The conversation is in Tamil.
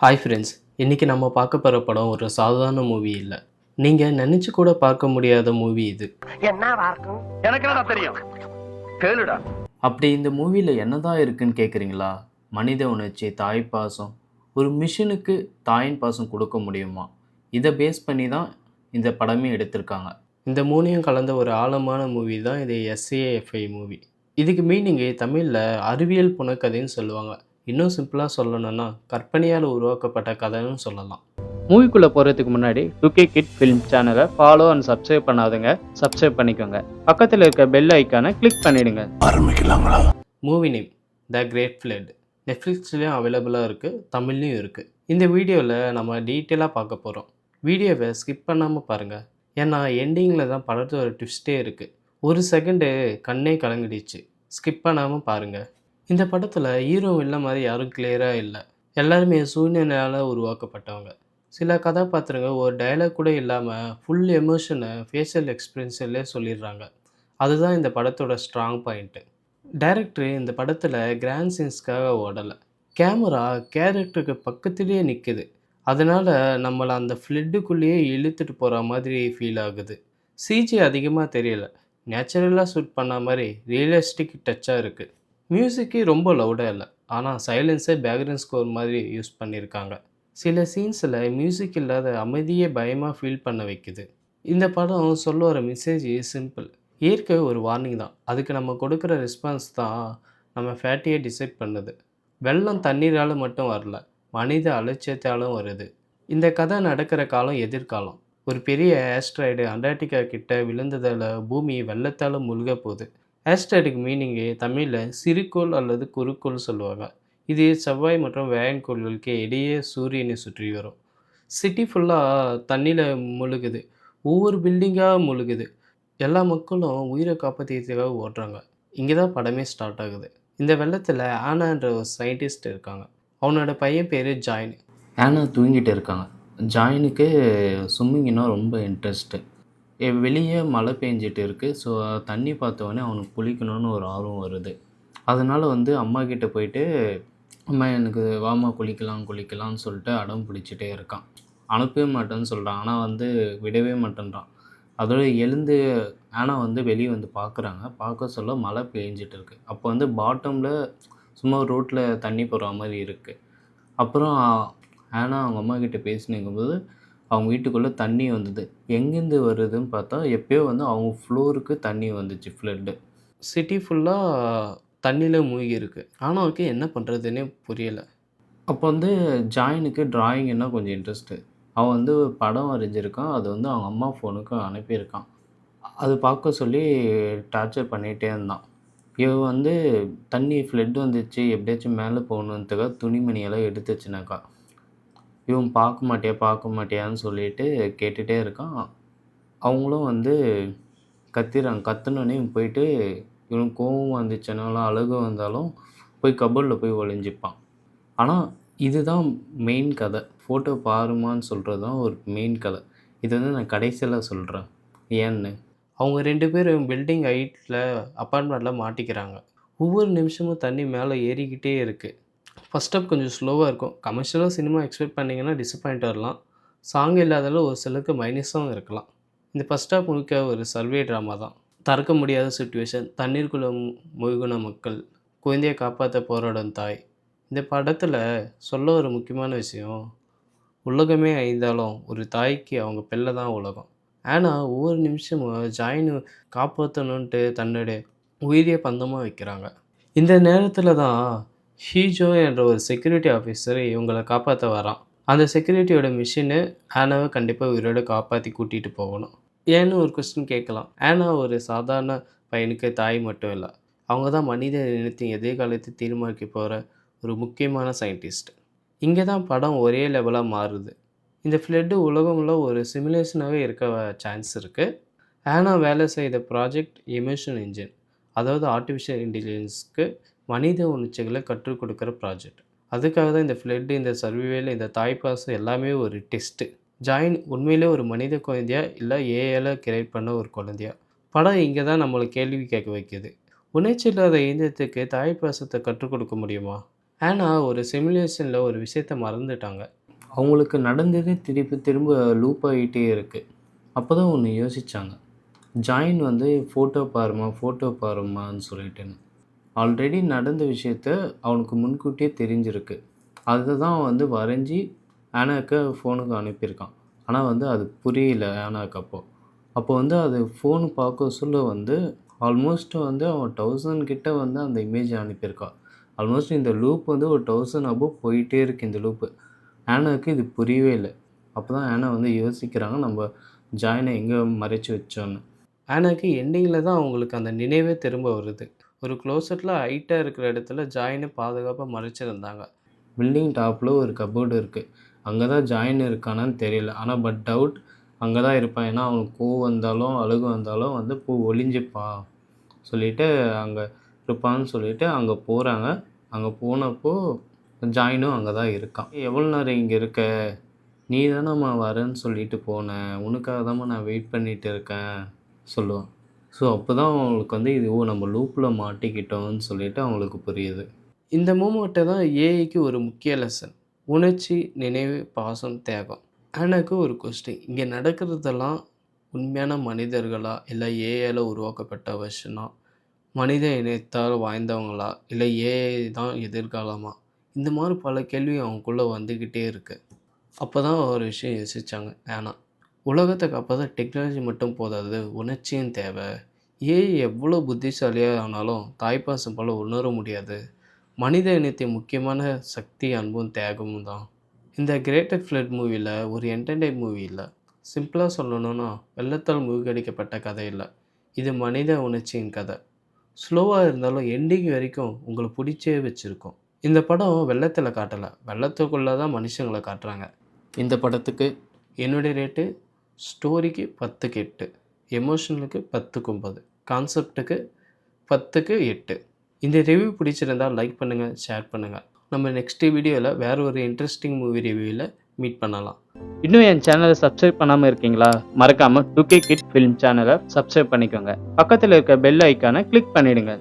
Hi friends. இன்றைக்கி நம்ம பார்க்க போகிற படம் ஒரு சாதாரண மூவி இல்லை. நீங்கள் நினச்சி கூட பார்க்க முடியாத மூவி இது. என்னவா இருக்கும்? எனக்கு என்னடா தெரியும்? கேளுடா. அப்படி இந்த மூவியில் என்னதான் இருக்குன்னு கேட்குறீங்களா? மனித உணர்ச்சி, தாய் பாசம். ஒரு மிஷினுக்கு தாயின் பாசம் கொடுக்க முடியுமா? இதை பேஸ் பண்ணி தான் இந்த படமே எடுத்திருக்காங்க. இந்த மூணையும் கலந்த ஒரு ஆழமான மூவி தான் இது எஸ்ஏஎஃப்ஐ மூவி. இதுக்கு மீனிங்கு தமிழில் அறிவியல் புனைக்கதைன்னு சொல்லுவாங்க. இன்னும் சிம்பிளாக சொல்லணும்னா கற்பனையால் உருவாக்கப்பட்ட கதைன்னு சொல்லலாம். மூவிக்குள்ளே போகிறதுக்கு முன்னாடி 2K கிட் ஃபிலிம் சேனலை ஃபாலோ அண்ட் சப்ஸ்கிரைப் பண்ணாதுங்க, சப்ஸ்கிரைப் பண்ணிக்கோங்க. பக்கத்தில் இருக்க பெல் ஐக்கானை கிளிக் பண்ணிவிடுங்க. ஆரம்பிக்கலாங்களா? Movie name the great flood. நெட்ஃப்ளிக்ஸ்லேயும் அவைலபிளாக இருக்குது, தமிழ்லையும் இருக்குது. இந்த வீடியோவில் நம்ம டீட்டெயிலாக பார்க்க போகிறோம். வீடியோவை ஸ்கிப் பண்ணாமல் பாருங்கள். ஏன்னா எண்டிங்கில் தான் படத்தோட ட்விஸ்ட்டே இருக்குது. ஒரு செகண்டு கண்ணே கலங்கிடுச்சு. ஸ்கிப் பண்ணாமல் பாருங்கள். இந்த படத்தில் ஹீரோ இல்லை மாதிரி யாரும் கிளியராக இல்லை. எல்லாருமே சூழ்நிலையால் உருவாக்கப்பட்டவங்க. சில கதாபாத்திரங்கள் ஒரு டைலாக் கூட இல்லாமல் ஃபுல் எமோஷனை ஃபேஷியல் எக்ஸ்பிரஷன்லே சொல்லிடுறாங்க. அதுதான் இந்த படத்தோட ஸ்ட்ராங் பாயிண்ட்டு. டைரக்டர் இந்த படத்தில் கிராண்ட் சீன்ஸ்க்காக ஓடலை. கேமரா கேரக்டருக்கு பக்கத்துலேயே நிற்குது. அதனால் நம்மளை அந்த ஃப்ளட்டுக்குள்ளேயே இழுத்துட்டு போகிற மாதிரி ஃபீல் ஆகுது. சிஜி அதிகமாக தெரியல, நேச்சுரலாக ஷூட் பண்ண மாதிரி ரியலிஸ்டிக் டச்சாக இருக்குது. மியூசிக்கு ரொம்ப லவுடாக இல்லை, ஆனால் சைலன்ஸே பேக்ரவுண்ட் ஸ்கோர் மாதிரி யூஸ் பண்ணியிருக்காங்க. சில சீன்ஸில் மியூசிக் இல்லாத அமைதியே பயமாக ஃபீல் பண்ண வைக்குது. இந்த படம் சொல்ல வர மெசேஜ் சிம்பிள். இயற்கை ஒரு வார்னிங் தான், அதுக்கு நம்ம கொடுக்குற ரெஸ்பான்ஸ் தான் நம்ம ஃபேட்டியை டிசைட் பண்ணுது. வெள்ளம் தண்ணீரால் மட்டும் வரல, மனித அலட்சியத்தாலும் வருது. இந்த கதை நடக்கிற காலம் எதிர்காலம். ஒரு பெரிய ஆஸ்ட்ராய்டு அண்டார்டிகா கிட்ட விழுந்ததால் பூமி வெள்ளத்தால் முழுக போகுது. ஆஸ்ட்ராய்டுக்கு மீனிங்கு தமிழில் சிறுகோள் அல்லது குறுக்கோள் சொல்லுவாங்க. இது செவ்வாய் மற்றும் வேயன்கோள்களுக்கு இடையே சூரியனை சுற்றி வரும். சிட்டி ஃபுல்லாக தண்ணியில் முழுகுது, ஒவ்வொரு பில்டிங்காக முழுகுது. எல்லா மக்களும் உயிரை காப்பாற்றிக்கிறதுக்காக ஓடுறாங்க. இங்கே தான் படமே ஸ்டார்ட் ஆகுது. இந்த வெள்ளத்தில் ஆனான்ற ஒரு சயின்டிஸ்ட் இருக்காங்க. அவனோட பையன் பேர் ஜாயின். ஆனா தூங்கிட்டு இருக்காங்க. ஜாயினுக்கு ஸ்விம்மிங்னா ரொம்ப இன்ட்ரெஸ்ட்டு. வெளியே மழை பெஞ்சிட்டு இருக்குது. ஸோ தண்ணி பார்த்தோன்னே அவனுக்கு குளிக்கணும்னு ஒரு ஆர்வம் வருது. அதனால் அம்மா கிட்டே போயிட்டு, அம்மா எனக்கு வாம்மா குளிக்கலாம்னு சொல்லிட்டு அடம் பிடிச்சிட்டே இருக்கான். அனுப்பவே மாட்டேன்னு சொல்கிறான், ஆனால் விடவே மாட்டேன்றான். அதோட எழுந்து ஆனா வெளியே பார்க்குறாங்க. பார்க்க சொல்ல மழை பெஞ்சிட்டு இருக்குது. அப்போ பாட்டமில் சும்மா ரோட்டில் தண்ணி போகிற மாதிரி இருக்குது. அப்புறம் ஆனா அவங்க அம்மா கிட்டே பேசினுங்கும்போது அவங்க வீட்டுக்குள்ளே தண்ணி வந்தது. எங்கேருந்து வருதுன்னு பார்த்தா எப்போயோ அவங்க ஃப்ளோருக்கு தண்ணி வந்துச்சு, ஃப்ளட்டு. சிட்டி ஃபுல்லாக தண்ணியில் மூழ்கி இருக்குது. ஆனால் அவருக்கு என்ன பண்ணுறதுன்னே புரியலை. அப்போ ஜாயினுக்கு ட்ராயிங்னா கொஞ்சம் இன்ட்ரெஸ்ட்டு. அவன் ஒரு படம் வரைஞ்சிருக்கான். அது அவங்க அம்மா ஃபோனுக்கு அனுப்பியிருக்கான். அது பார்க்க சொல்லி டார்ச்சர் பண்ணிகிட்டே இருந்தான். இவன் தண்ணி ஃப்ளட் வந்துச்சு, எப்படியாச்சும் மேலே போகணுன்றதுக்காக துணிமணியெல்லாம் எடுத்து வச்சுனாக்கா. இவன் பார்க்க மாட்டியான்னு சொல்லிட்டு கேட்டுகிட்டே இருக்கான். அவங்களும் கத்திறாங்க. கத்துனோடனே இவன் போயிட்டு, இவனுக்கு கோவம் வந்துச்சுனாலும் அழுகை வந்தாலும் போய் கபோர்டில் போய் ஒளிஞ்சிப்பான். ஆனால் இதுதான் மெயின் கதை. ஃபோட்டோ பாருமான்னு சொல்கிறது தான் ஒரு மெயின் கதை. இது நான் கடைசியில் சொல்கிறேன் ஏன்னு. அவங்க 2 பேரும் பில்டிங் ஹைட்டில் அப்பார்ட்மெண்ட்டில் மாட்டிக்கிறாங்க. ஒவ்வொரு நிமிஷமும் தண்ணி மேலே ஏறிக்கிட்டே இருக்குது. ஃபஸ்ட் ஆஃப் கொஞ்சம் ஸ்லோவாக இருக்கும். கமர்ஷியலாக சினிமா எக்ஸ்பெக்ட் பண்ணிங்கன்னா டிசப்பாயிண்ட் வரலாம். சாங் இல்லாதால ஒரு சிலருக்கு மைனஸும் இருக்கலாம். இந்த ஃபஸ்ட் ஆஃப் முழுக்க ஒரு சர்வே ட்ராமா தான். தடுக்க முடியாத சுச்சுவேஷன், தண்ணீருக்குள்ளே மூழ்கின மக்கள், குழந்தையை காப்பாற்ற போராடும் தாய். இந்த படத்தில் சொல்ல ஒரு முக்கியமான விஷயம், உலகமே அழிந்தாலும் ஒரு தாய்க்கு அவங்க பிள்ளை தான் உலகம். ஆனால் ஒவ்வொரு நிமிஷமும் ஜாயின் காப்பாற்றணுன்ட்டு தன்னுடைய உயிரியை பந்தமாக வைக்கிறாங்க. இந்த நேரத்தில் தான் ஷீஜோ என்ற ஒரு செக்யூரிட்டி ஆஃபீஸர் இவங்களை காப்பாற்ற வரான். அந்த செக்யூரிட்டியோட மிஷினு ஆனாவை கண்டிப்பாக உயிரோடு காப்பாற்றி கூட்டிகிட்டு போகணும். ஏன்னு ஒரு கொஸ்டின் கேட்கலாம். ஆனா ஒரு சாதாரண பையனுக்கு தாய் மட்டும் இல்லை, அவங்க தான் மனித இனத்தின் எதிர்காலத்தை தீர்மானிக்க போகிற ஒரு முக்கியமான சயின்டிஸ்ட். இங்கே தான் படம் ஒரே லெவலாக மாறுது. இந்த ஃப்ளட்டு உலகம்ல ஒரு சிமுலேஷனாகவே இருக்க சான்ஸ் இருக்குது. ஆனா வேலை செய்த ப்ராஜெக்ட் எமோஷன் இன்ஜின், அதாவது ஆர்டிஃபிஷியல் இன்டெலிஜென்ஸ்க்கு மனித உணர்ச்சிகளை கற்றுக் கொடுக்குற ப்ராஜெக்ட். அதுக்காக தான் இந்த ஃப்ளட்டு, இந்த சர்வைவல், இந்த தாய்ப்பாசம் எல்லாமே ஒரு டெஸ்ட்டு. ஜாயின் உண்மையிலே ஒரு மனித குழந்தையா இல்லை ஏஐல கிரியேட் பண்ண ஒரு குழந்தையா? படம் இங்கே தான் நம்மளை கேள்வி கேட்க வைக்கிது. உணர்ச்சி இல்லாத இயந்திரத்துக்கு தாய்ப்பாசத்தை கற்றுக் கொடுக்க முடியுமா? ஆனா ஒரு சிமுலேஷன்ல ஒரு விஷயத்த மறந்துட்டாங்க. அவங்களுக்கு நடந்ததே திருப்பி திரும்ப லூப் ஆகிட்டே இருக்குது. அப்போ தான் ஒன்று யோசிச்சாங்க. ஜாயின் வந்து ஃபோட்டோ பாருமான்னு சொல்லிட்டுன்னு. ஆல்ரெடி நடந்த விஷயத்த அவனுக்கு முன்கூட்டியே தெரிஞ்சிருக்கு. அத தான் வந்து வரைஞ்சி ஆனாக்கு ஃபோனுக்கு அனுப்பியிருக்கான். ஆனா வந்து அது புரியல ஆனாக்கு அப்போ. அப்போ வந்து அது ஃபோன் பார்க்க சொல்ல வந்து ஆல்மோஸ்ட் வந்து அவன் 1000 கிட்ட வந்து அந்த இமேஜ அனுப்பியிருக்கான். ஆல்மோஸ்ட் இந்த லூப் வந்து ஒரு 1000 அபோவ் போயிட்டே இருக்கு இந்த லூப்பு. ஆனாக்கு இது புரியவே இல்ல. அப்போ தான் ஆனா வந்து யோசிக்கிறாங்க, நம்ம ஜாயின எங்க மறைச்சு வச்சோன்னு. ஆனாக்கு எண்டிங்கில தான் அவங்களுக்கு அந்த நினைவே திரும்ப வருது. ஒரு க்ளோசெட்ல ஹைட்டா இருக்கிற இடத்துல ஜாயின பாதுகாப்பா மறைச்சிருந்தாங்க. பில்டிங் டாப்ல ஒரு கப்போர்டு இருக்கு. அங்க தான் ஜாயின் இருக்கானான்னு தெரியல. ஆனா டவுட் அங்க தான் இருப்பான். ஏன்னா அவனுக்கு கோவம் வந்தாலும், அழுகை வந்தாலும் வந்து ஒளிஞ்சுப்பான் சொல்லிட்டு அங்க இருப்பான்னு சொல்லிட்டு அங்க போறாங்க. அங்க போனப்போ ஜாயினும் அங்க தான் இருக்கான். "எவ்வளோ நேரம் இங்க இருக்க? நீ தானம்மா வரேன்னு சொல்லிட்டு போன. உனக்காக தாம்மா நான் வெயிட் பண்ணிட்டு இருக்கேன்" சொல்லுவான். ஸோ அப்போ தான் அவங்களுக்கு வந்து இது நம்ம லூப்ல மாட்டிக்கிட்டோம்னு சொல்லிட்டு அவங்களுக்கு புரியுது. இந்த மூமெண்ட்டு தான் ஏஐக்கு ஒரு முக்கிய லெசன். உணர்ச்சி, நினைவு, பாசம், தியாகம். எனக்கு ஒரு கொஸ்டின். இங்கே நடக்கிறதெல்லாம் உண்மையான மனிதர்களா? இல்லை ஏஐல உருவாக்கப்பட்ட வெர்ஷனா? மனித இனத்தால் வாழ்ந்தவங்களா? இல்லை ஏஐ தான் எதிர்காலமா? இந்த மாதிரி பல கேள்வி அவங்களுக்குள்ள வந்துக்கிட்டே இருக்கு. அப்போ தான் ஒரு விஷயம் யோசிச்சாங்க ஆனா. உலகத்த காப்பாத்த டெக்னாலஜி மட்டும் போதாது, உணர்ச்சியும் தேவை. ஏஐ எவ்வளோ புத்திசாலியா ஆனாலும் தாய்ப்பாசம் போல உணர முடியாது. மனித இனத்தின் முக்கியமான சக்தி அன்பும் தியாகமும் தான். இந்த கிரேட்டட் ஃப்ளட் மூவில ஒரு என்டர்டெயின் மூவி இல்ல. சிம்பிளா சொல்லணும்னா வெள்ளத்தால் மூழ்கடிக்கப்பட்ட கதை இல்ல. இது மனித உணர்ச்சியின் கதை. ஸ்லோவா இருந்தாலும் எண்டிங் வரைக்கும் உங்கள புடிச்சே வச்சிருக்கும். இந்த படம் வெள்ளத்தில காட்டல. வெள்ளத்துக்குள்ள தான் மனுஷங்கள காட்டுறாங்க. இந்த படத்துக்கு என்னுடைய ரேட்டு ஸ்டோரிக்கு 10க்கு 8, எமோஷனலுக்கு 10க்கு 9, கான்செப்ட்டுக்கு 10க்கு 8. இந்த ரிவ்யூ பிடிச்சிருந்தா லைக் பண்ணுங்க, ஷேர் பண்ணுங்க. நம்ம நெக்ஸ்ட் வீடியோல வேற ஒரு இன்ட்ரஸ்டிங் மூவி ரிவ்யூல மீட் பண்ணலாம். இன்னும் என் சேனலை சப்ஸ்கிரைப் பண்ணாமல் இருக்கீங்களா? மறக்காம 2K கிட் ஃபிலிம் சேனலை சப்ஸ்கிரைப் பண்ணிக்கோங்க. பக்கத்தில் இருக்க பெல் ஐக்கானை கிளிக் பண்ணிடுங்க.